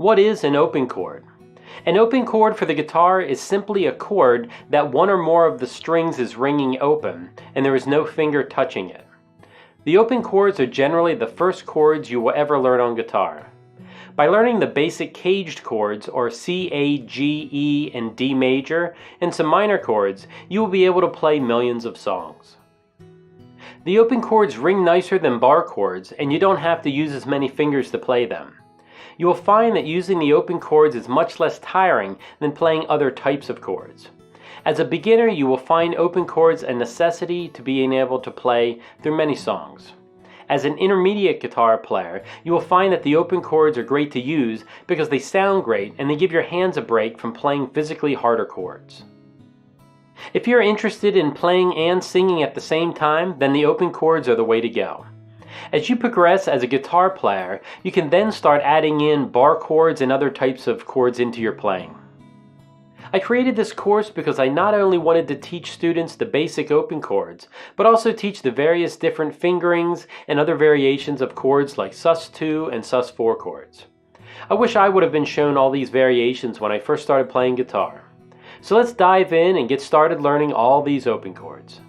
What is an open chord? An open chord for the guitar is simply a chord that one or more of the strings is ringing open, and there is no finger touching it. The open chords are generally the first chords you will ever learn on guitar. By learning the basic caged chords, or C, A, G, E, and D major, and some minor chords, you will be able to play millions of songs. The open chords ring nicer than bar chords, and you don't have to use as many fingers to play them. You will find that using the open chords is much less tiring than playing other types of chords. As a beginner, you will find open chords a necessity to being able to play through many songs. As an intermediate guitar player, you will find that the open chords are great to use because they sound great and they give your hands a break from playing physically harder chords. If you're interested in playing and singing at the same time, then the open chords are the way to go. As you progress as a guitar player, you can then start adding in bar chords and other types of chords into your playing. I created this course because I not only wanted to teach students the basic open chords, but also teach the various different fingerings and other variations of chords like sus2 and sus4 chords. I wish I would have been shown all these variations when I first started playing guitar. So let's dive in and get started learning all these open chords.